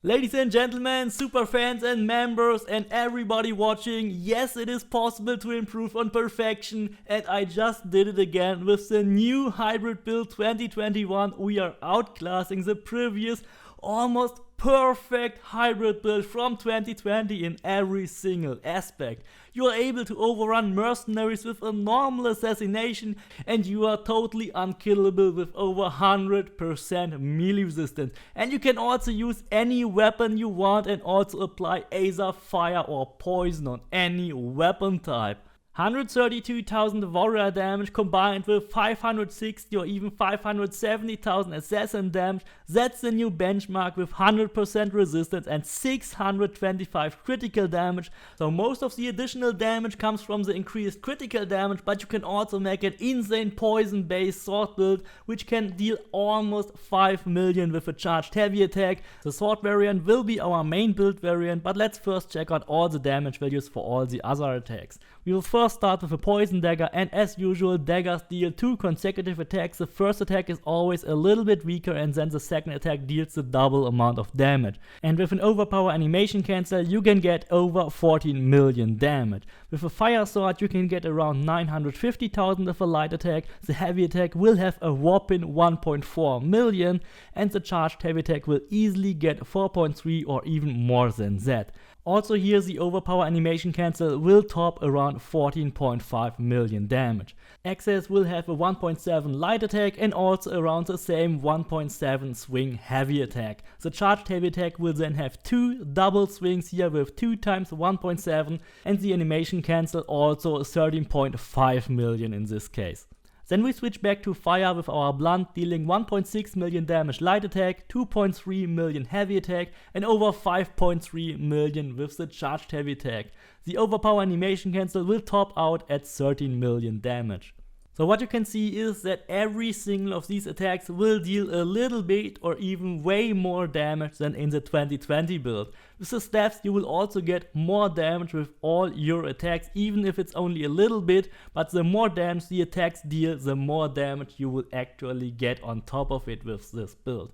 Ladies and gentlemen, super fans and members and everybody watching, yes, it is possible to improve on perfection, and I just did it again with the new hybrid build 2021. We are outclassing the previous almost perfect hybrid build from 2020 in every single aspect. You are able to overrun mercenaries with a normal assassination, and you are totally unkillable with over 100% melee resistance. And you can also use any weapon you want and also apply Aether, fire or poison on any weapon type. 132,000 warrior damage combined with 560 or even 570,000 assassin damage, that's the new benchmark with 100% resistance and 625 critical damage. So most of the additional damage comes from the increased critical damage, but you can also make an insane poison based sword build which can deal almost 5 million with a charged heavy attack. The sword variant will be our main build variant, but let's first check out all the damage values for all the other attacks. We will first start with a poison dagger, and as usual daggers deal 2 consecutive attacks. The first attack is always a little bit weaker and then the second attack deals the double amount of damage. And with an overpower animation cancel you can get over 14 million damage. With a fire sword you can get around 950,000 with a light attack. The heavy attack will have a whopping 1.4 million and the charged heavy attack will easily get 4.3 or even more than that. Also here the overpower animation cancel will top around 14.5 million damage. Access will have a 1.7 light attack and also around the same 1.7 swing heavy attack. The charged heavy attack will then have 2 double swings here with 2 times 1.7 and the animation cancel also 13.5 million in this case. Then we switch back to fire with our blunt dealing 1.6 million damage light attack, 2.3 million heavy attack and over 5.3 million with the charged heavy attack. The overpower animation cancel will top out at 13 million damage. So what you can see is that every single of these attacks will deal a little bit or even way more damage than in the 2020 build. With the staffs you will also get more damage with all your attacks, even if it's only a little bit, but the more damage the attacks deal, the more damage you will actually get on top of it with this build.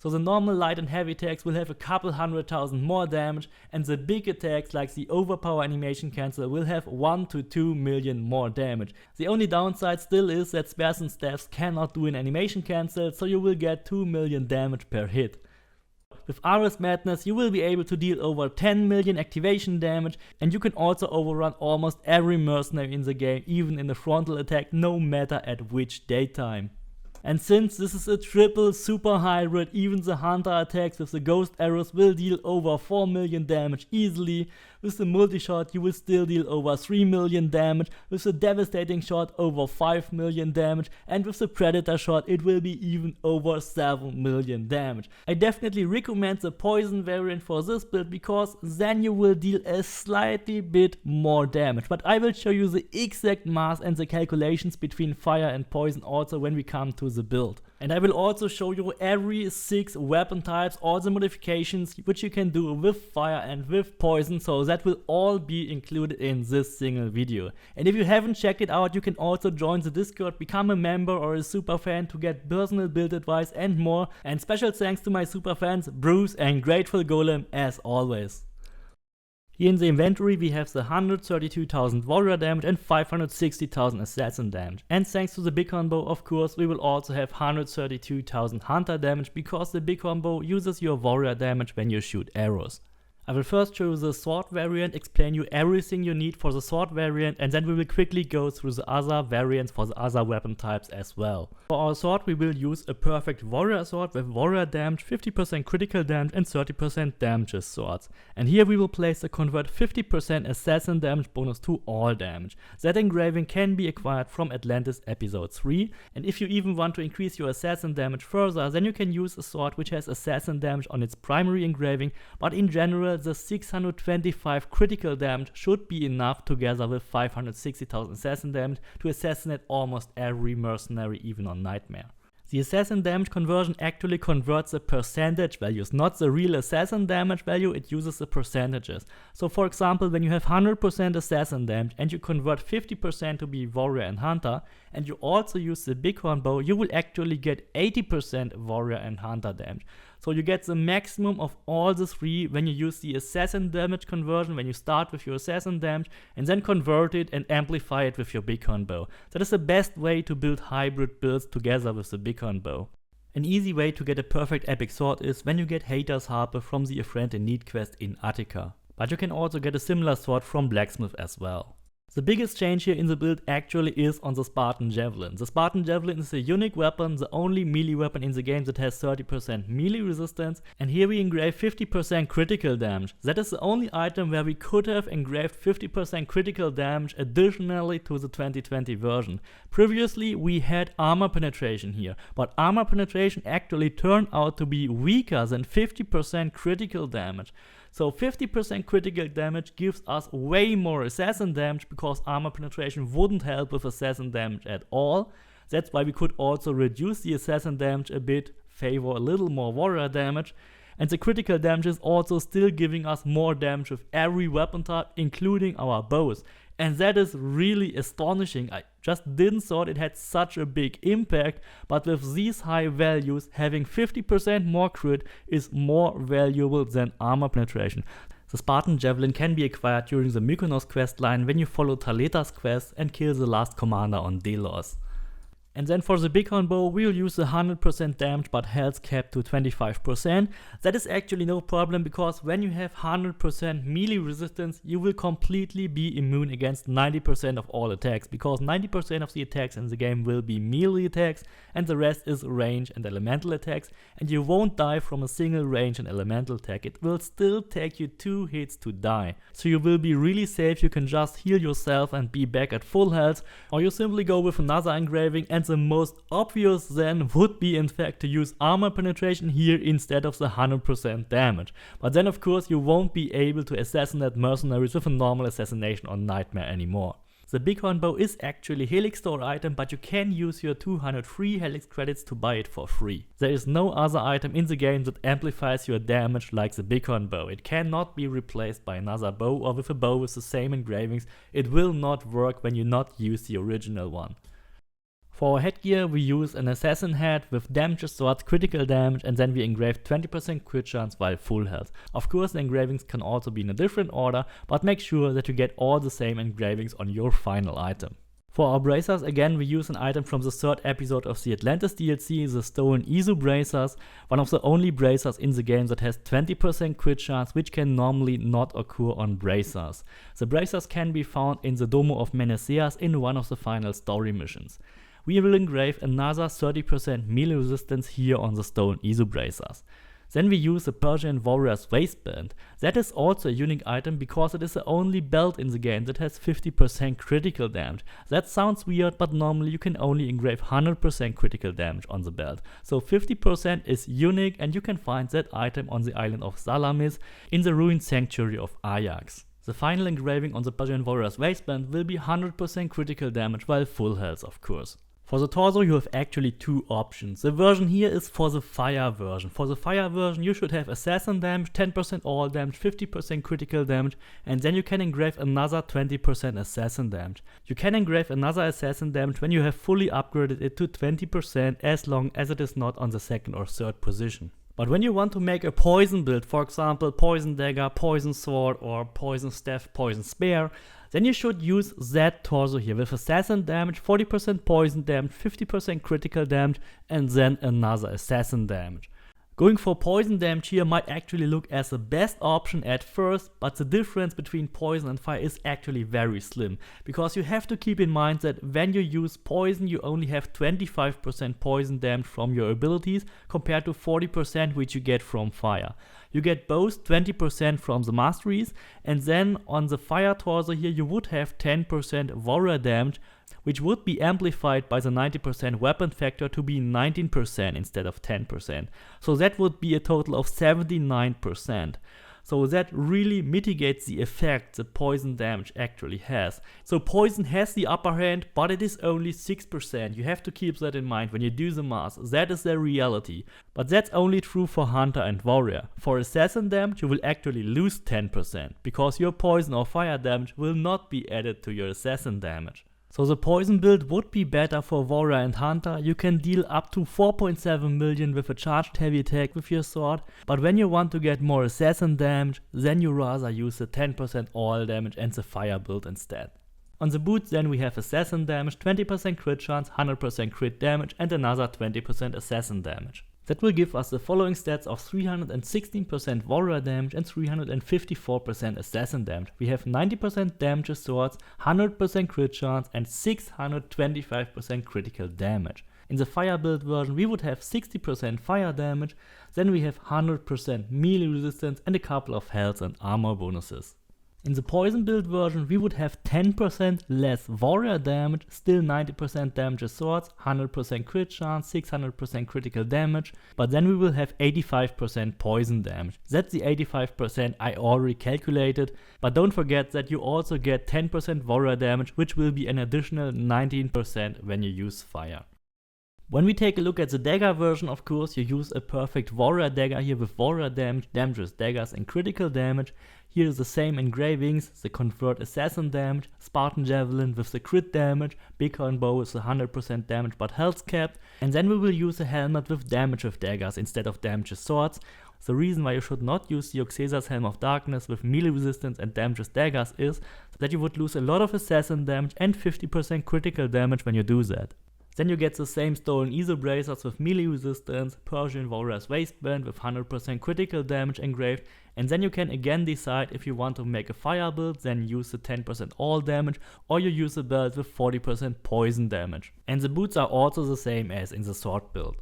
So the normal light and heavy attacks will have a couple 100,000 more damage, and the big attacks like the overpower animation cancel will have 1 to 2 million more damage. The only downside still is that spares and staffs cannot do an animation cancel, so you will get 2 million damage per hit. With Ares Madness you will be able to deal over 10 million activation damage, and you can also overrun almost every mercenary in the game, even in the frontal attack, no matter at which daytime. And since this is a triple super hybrid, even the hunter attacks with the ghost arrows will deal over 4 million damage easily. With the multi-shot you will still deal over 3 million damage, with the devastating shot over 5 million damage, and with the predator shot it will be even over 7 million damage. I definitely recommend the poison variant for this build because then you will deal a slightly bit more damage, but I will show you the exact math and the calculations between fire and poison also when we come to the build. And I will also show you every 6 weapon types, all the modifications which you can do with fire and with poison, so that will all be included in this single video. And if you haven't checked it out, you can also join the Discord, become a member or a super fan to get personal build advice and more. And special thanks to my super fans Bruce and Grateful Golem as always. Here in the inventory we have the 132,000 warrior damage and 560,000 assassin damage. And thanks to the big combo, of course, we will also have 132,000 hunter damage because the big combo uses your warrior damage when you shoot arrows. I will first show you the sword variant, explain you everything you need for the sword variant, and then we will quickly go through the other variants for the other weapon types as well. For our sword we will use a perfect warrior sword with warrior damage, 50% critical damage and 30% damages swords. And here we will place the convert 50% assassin damage bonus to all damage. That engraving can be acquired from Atlantis episode 3, and if you even want to increase your assassin damage further, then you can use a sword which has assassin damage on its primary engraving, but in general the 625 critical damage should be enough together with 560,000 assassin damage to assassinate almost every mercenary even on Nightmare. The assassin damage conversion actually converts the percentage values, not the real assassin damage value, it uses the percentages. So for example, when you have 100% assassin damage and you convert 50% to be warrior and hunter, and you also use the bighorn bow, you will actually get 80% warrior and hunter damage. So you get the maximum of all the three when you use the assassin damage conversion, when you start with your assassin damage and then convert it and amplify it with your bighorn bow. That is the best way to build hybrid builds together with the bighorn bow. An easy way to get a perfect epic sword is when you get Hater's Harper from the A Friend in Need quest in Attica. But you can also get a similar sword from Blacksmith as well. The biggest change here in the build actually is on the Spartan Javelin. The Spartan Javelin is a unique weapon, the only melee weapon in the game that has 30% melee resistance, and here we engrave 50% critical damage. That is the only item where we could have engraved 50% critical damage additionally to the 2020 version. Previously we had armor penetration here, but armor penetration actually turned out to be weaker than 50% critical damage. So 50% critical damage gives us way more assassin damage because armor penetration wouldn't help with assassin damage at all. That's why we could also reduce the assassin damage a bit, favor a little more warrior damage. And the critical damage is also still giving us more damage with every weapon type, including our bows. And that is really astonishing. I just didn't thought it had such a big impact, but with these high values, having 50% more crit is more valuable than armor penetration. The Spartan Javelin can be acquired during the Mykonos questline when you follow Taleta's quest and kill the last commander on Delos. And then for the bighorn bow, we'll use the 100% damage but health capped to 25%. That is actually no problem because when you have 100% melee resistance, you will completely be immune against 90% of all attacks, because 90% of the attacks in the game will be melee attacks and the rest is range and elemental attacks, and you won't die from a single range and elemental attack. It will still take you 2 hits to die. So you will be really safe, you can just heal yourself and be back at full health, or you simply go with another engraving. And the most obvious then would be in fact to use armor penetration here instead of the 100% damage. But then of course you won't be able to assassinate mercenaries with a normal assassination on Nightmare anymore. The bighorn bow is actually a Helix store item, but you can use your 200 free Helix credits to buy it for free. There is no other item in the game that amplifies your damage like the bighorn bow. It cannot be replaced by another bow or with a bow with the same engravings. It will not work when you not use the original one. For our headgear, we use an assassin hat with damage swords, critical damage, and then we engrave 20% crit chance while full health. Of course, the engravings can also be in a different order, but make sure that you get all the same engravings on your final item. For our bracers, again we use an item from the 3rd episode of the Atlantis DLC, the Stolen Isu bracers, one of the only bracers in the game that has 20% crit chance, which can normally not occur on bracers. The bracers can be found in the Domo of Meneseas in one of the final story missions. We will engrave another 30% melee resistance here on the Stolen Isu bracers. Then we use the Persian Warrior's Waistband. That is also a unique item because it is the only belt in the game that has 50% critical damage. That sounds weird, but normally you can only engrave 100% critical damage on the belt. So 50% is unique, and you can find that item on the island of Salamis in the ruined sanctuary of Ajax. The final engraving on the Persian Warrior's Waistband will be 100% critical damage while full health, of course. For the torso you have actually 2 options. The version here is for the fire version. For the fire version you should have assassin damage, 10% all damage, 50% critical damage, and then you can engrave another 20% assassin damage. You can engrave another assassin damage when you have fully upgraded it to 20% as long as it is not on the 2nd or 3rd position. But when you want to make a poison build, for example poison dagger, poison sword, or poison staff, poison spear, then you should use that torso here with assassin damage, 40% poison damage, 50% critical damage, and then another assassin damage. Going for poison damage here might actually look as the best option at first, but the difference between poison and fire is actually very slim, because you have to keep in mind that when you use poison you only have 25% poison damage from your abilities compared to 40% which you get from fire. You get both 20% from the Masteries, and then on the fire torso here you would have 10% warrior damage, which would be amplified by the 90% weapon factor to be 19% instead of 10%. So that would be a total of 79%. So that really mitigates the effect the poison damage actually has. So poison has the upper hand, but it is only 6%. You have to keep that in mind when you do the math. That is the reality. But that's only true for Hunter and Warrior. For assassin damage you will actually lose 10%, because your poison or fire damage will not be added to your assassin damage. So the poison build would be better for warrior and hunter. You can deal up to 4.7 million with a charged heavy attack with your sword, but when you want to get more assassin damage, then you rather use the 10% all damage and the fire build instead. On the boots then we have assassin damage, 20% crit chance, 100% crit damage and another 20% assassin damage. That will give us the following stats of 316% warrior damage and 354% assassin damage. We have 90% damage with swords, 100% crit chance and 625% critical damage. In the fire build version we would have 60% fire damage, then we have 100% melee resistance and a couple of health and armor bonuses. In the poison build version we would have 10% less warrior damage, still 90% damage with swords, 100% crit chance, 600% critical damage, but then we will have 85% poison damage. That's the 85% I already calculated, but don't forget that you also get 10% warrior damage, which will be an additional 19% when you use fire. When we take a look at the dagger version, of course, you use a perfect warrior dagger here with warrior damage, damage with daggers and critical damage. Here is the same engravings, the convert assassin damage, Spartan javelin with the crit damage, bighorn bow with the 100% damage but health capped, and then we will use a helmet with damage with daggers instead of damage with swords. The reason why you should not use the Oxesa's Helm of Darkness with melee resistance and damage with daggers is that you would lose a lot of assassin damage and 50% critical damage when you do that. Then you get the same stolen Iso bracers with melee resistance, Persian warrior's waistband with 100% critical damage engraved, and then you can again decide if you want to make a fire build, then use the 10% all damage, or you use a belt with 40% poison damage. And the boots are also the same as in the sword build.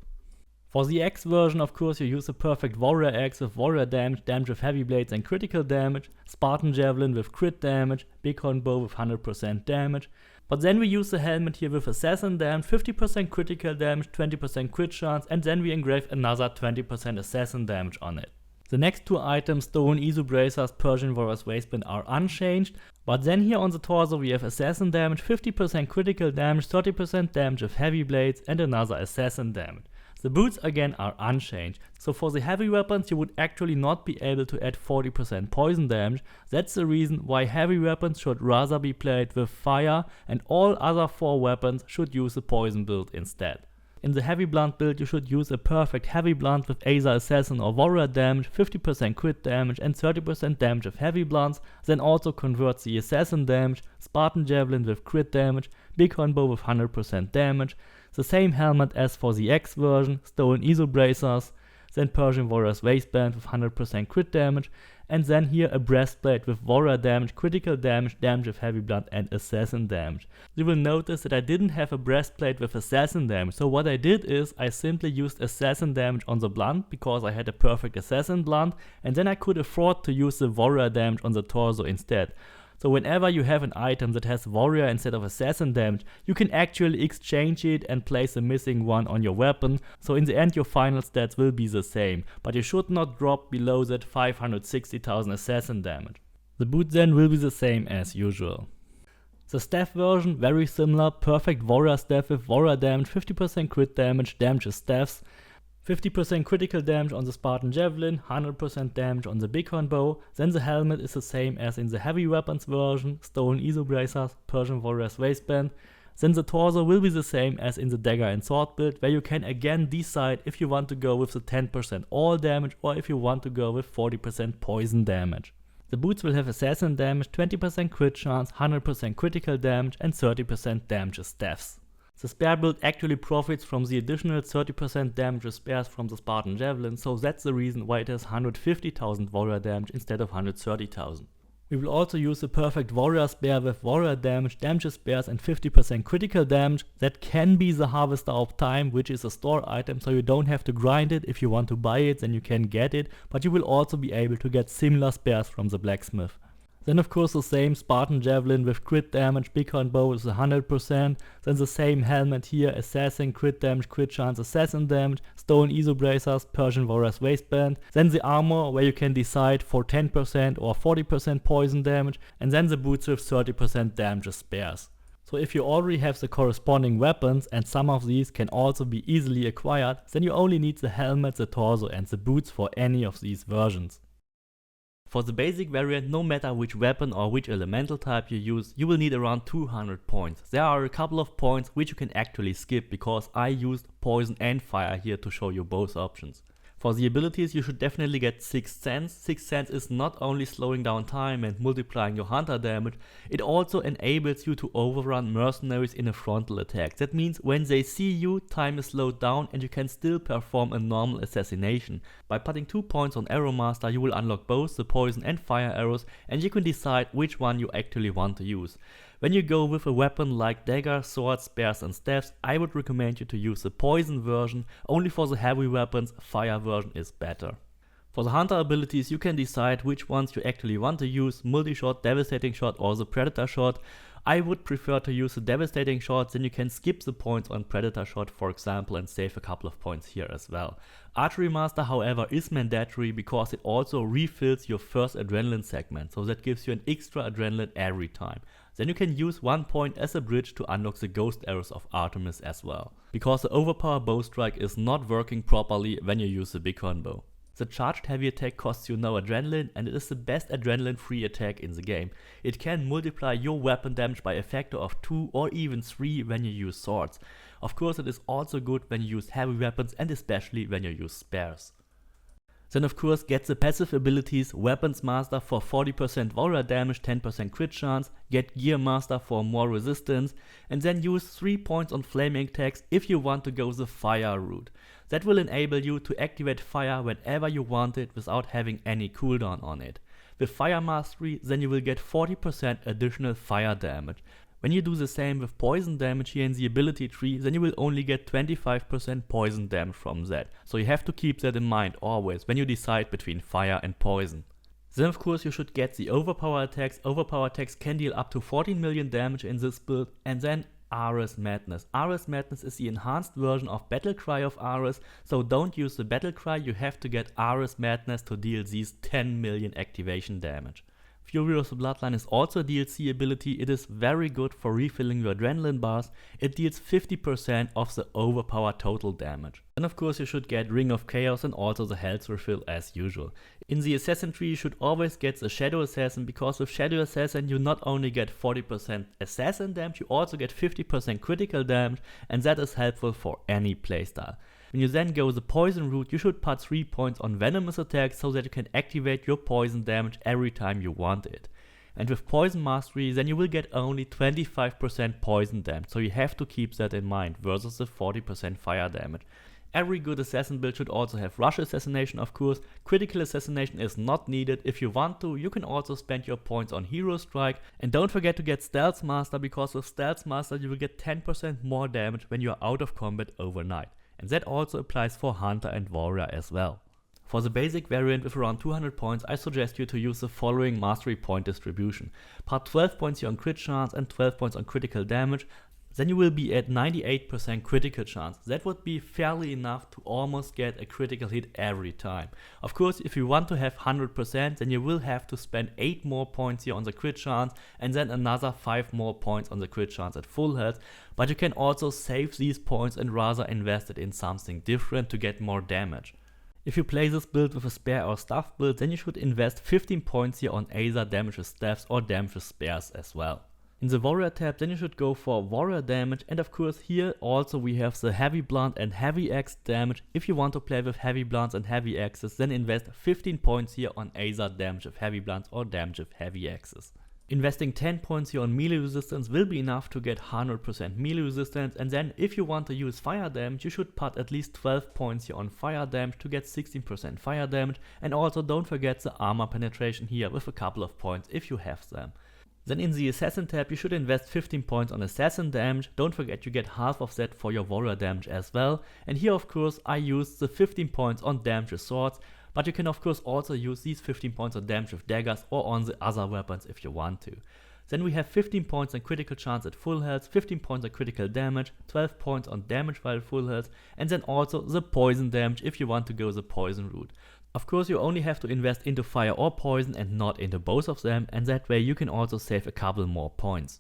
For the axe version, of course, you use a perfect warrior axe with warrior damage, damage with heavy blades and critical damage, Spartan javelin with crit damage, bighorn bow with 100% damage. But then we use the helmet here with assassin damage, 50% critical damage, 20% crit chance, and then we engrave another 20% assassin damage on it. The next two items, Stone Iso bracers, Persian warrior's waistband, are unchanged, but then here on the torso we have assassin damage, 50% critical damage, 30% damage with heavy blades, and another assassin damage. The boots again are unchanged, so for the heavy weapons you would actually not be able to add 40% poison damage. That's the reason why heavy weapons should rather be played with fire, and all other 4 weapons should use a poison build instead. In the heavy blunt build you should use a perfect heavy blunt with Aether assassin or warrior damage, 50% crit damage and 30% damage of heavy blunts, then also convert the assassin damage, Spartan javelin with crit damage, bighorn bow with 100% damage, the same helmet as for the X version, Stone Iso bracers, then Persian warrior's waistband with 100% crit damage, and then here a breastplate with warrior damage, critical damage, damage with heavy blunt and assassin damage. You will notice that I didn't have a breastplate with assassin damage, so what I did is I simply used assassin damage on the blunt because I had a perfect assassin blunt, and then I could afford to use the warrior damage on the torso instead. So whenever you have an item that has warrior instead of assassin damage, you can actually exchange it and place the missing one on your weapon, so in the end your final stats will be the same, but you should not drop below that 560,000 assassin damage. The boot then will be the same as usual. The staff version, very similar, perfect warrior staff with warrior damage, 50% crit damage, damage with staffs, 50% critical damage on the Spartan javelin, 100% damage on the bighorn bow. Then the helmet is the same as in the heavy weapons version, Stone Iso bracers, Persian warrior's waistband. Then the torso will be the same as in the dagger and sword build, where you can again decide if you want to go with the 10% all damage or if you want to go with 40% poison damage. The boots will have assassin damage, 20% crit chance, 100% critical damage and 30% damage with staffs. The spear build actually profits from the additional 30% damage with spears from the Spartan javelin, so that's the reason why it has 150,000 warrior damage instead of 130,000. We will also use the perfect warrior spear with warrior damage, damage with spears and 50% critical damage. That can be the Harvester of Time, which is a store item, so you don't have to grind it. If you want to buy it, then you can get it, but you will also be able to get similar spears from the blacksmith. Then of course the same Spartan javelin with crit damage, bighorn bow is 100%, then the same helmet here, assassin, crit damage, crit chance, assassin damage, Stone Iso bracers, Persian warrior's waistband, then the armor where you can decide for 10% or 40% poison damage, and then the boots with 30% damage with spears. So if you already have the corresponding weapons and some of these can also be easily acquired, then you only need the helmet, the torso and the boots for any of these versions. For the basic variant, no matter which weapon or which elemental type you use, you will need around 200 points. There are a couple of points which you can actually skip because I used poison and fire here to show you both options. For the abilities, you should definitely get Sixth Sense. Sixth Sense is not only slowing down time and multiplying your hunter damage, it also enables you to overrun mercenaries in a frontal attack. That means when they see you, time is slowed down and you can still perform a normal assassination. By putting 2 points on Arrow Master, you will unlock both the poison and fire arrows, and you can decide which one you actually want to use. When you go with a weapon like dagger, swords, spears and staffs, I would recommend you to use the poison version. Only for the heavy weapons, fire version is better. For the hunter abilities, you can decide which ones you actually want to use, multi-shot, devastating shot or the predator shot. I would prefer to use the devastating shot, then you can skip the points on predator shot for example and save a couple of points here as well. Archery Master however is mandatory because it also refills your first adrenaline segment, so that gives you an extra adrenaline every time. Then you can use 1 point as a bridge to unlock the ghost arrows of Artemis as well, because the overpower bow strike is not working properly when you use the big combo. The charged heavy attack costs you no adrenaline and it is the best adrenaline free attack in the game. It can multiply your weapon damage by a factor of 2 or even 3 when you use swords. Of course it is also good when you use heavy weapons and especially when you use spares. Then of course get the passive abilities Weapons Master for 40% warrior damage, 10% crit chance, get Gear Master for more resistance, and then use 3 points on flaming attacks if you want to go the fire route. That will enable you to activate fire whenever you want it without having any cooldown on it. With Fire Mastery then you will get 40% additional fire damage. When you do the same with poison damage here in the ability tree, then you will only get 25% poison damage from that. So you have to keep that in mind always when you decide between fire and poison. Then of course you should get the overpower attacks. Overpower attacks can deal up to 14 million damage in this build, and then Ares Madness. Ares Madness is the enhanced version of Battle Cry of Ares, so don't use the Battle Cry, you have to get Ares Madness to deal these 10 million activation damage. Fury of the Bloodline is also a DLC ability. It is very good for refilling your adrenaline bars. It deals 50% of the overpower total damage. And of course you should get Ring of Chaos and also the health refill as usual. In the Assassin tree you should always get the Shadow Assassin, because with Shadow Assassin you not only get 40% assassin damage, you also get 50% critical damage, and that is helpful for any playstyle. When you then go the poison route, you should put 3 points on venomous attacks so that you can activate your poison damage every time you want it. And with Poison Mastery then you will get only 25% poison damage, so you have to keep that in mind versus the 40% fire damage. Every good assassin build should also have Rush Assassination of course. Critical Assassination is not needed. If you want to, you can also spend your points on Hero Strike. And don't forget to get Stealth Master, because with Stealth Master you will get 10% more damage when you are out of combat overnight. And that also applies for Hunter and Warrior as well. For the basic variant with around 200 points, I suggest you to use the following mastery point distribution. Put 12 points here on crit chance and 12 points on critical damage. Then you will be at 98% critical chance. That would be fairly enough to almost get a critical hit every time. Of course, if you want to have 100%, then you will have to spend 8 more points here on the crit chance and then another 5 more points on the crit chance at full health. But you can also save these points and rather invest it in something different to get more damage. If you play this build with a spare or staff build, then you should invest 15 points here on either damage with staffs or damage with spares as well. In the warrior tab then you should go for warrior damage, and of course here also we have the heavy blunt and heavy axe damage. If you want to play with heavy blunts and heavy axes, then invest 15 points here on either damage with heavy blunts or damage with heavy axes. Investing 10 points here on melee resistance will be enough to get 100% melee resistance, and then if you want to use fire damage you should put at least 12 points here on fire damage to get 16% fire damage, and also don't forget the armor penetration here with a couple of points if you have them. Then in the Assassin tab you should invest 15 points on Assassin damage. Don't forget you get half of that for your warrior damage as well. And here of course I used the 15 points on damage with swords, but you can of course also use these 15 points on damage with daggers or on the other weapons if you want to. Then we have 15 points on critical chance at full health, 15 points on critical damage, 12 points on damage while full health, and then also the poison damage if you want to go the poison route. Of course you only have to invest into fire or poison and not into both of them, and that way you can also save a couple more points.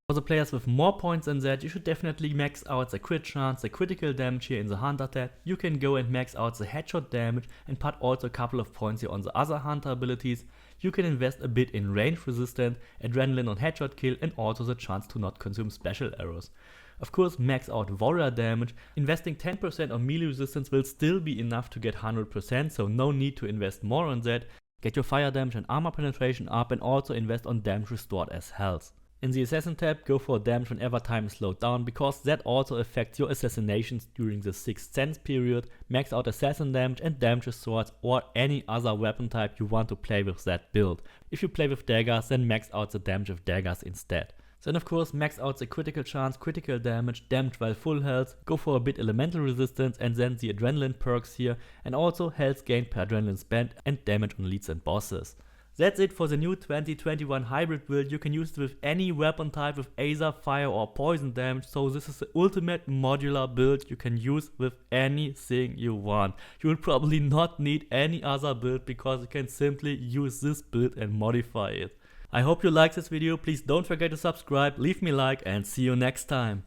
For the players with more points than that, you should definitely max out the crit chance, the critical damage here in the Hunter tab. You can go and max out the headshot damage and put also a couple of points here on the other Hunter abilities. You can invest a bit in range resistance, adrenaline on headshot kill, and also the chance to not consume special arrows. Of course, max out warrior damage. Investing 10% on melee resistance will still be enough to get 100%, so no need to invest more on that. Get your fire damage and armor penetration up, and also invest on damage restored as health. In the Assassin tab, go for damage whenever time is slowed down, because that also affects your assassinations during the 6th sense period. Max out assassin damage and damage swords or any other weapon type you want to play with that build. If you play with daggers, then max out the damage of daggers instead. Then of course max out the critical chance, critical damage, damage while full health, go for a bit elemental resistance, and then the adrenaline perks here, and also health gained per adrenaline spent and damage on leads and bosses. That's it for the new 2021 hybrid build. You can use it with any weapon type with either fire or poison damage, so this is the ultimate modular build you can use with anything you want. You will probably not need any other build because you can simply use this build and modify it. I hope you liked this video. Please don't forget to subscribe, leave me a like, and see you next time.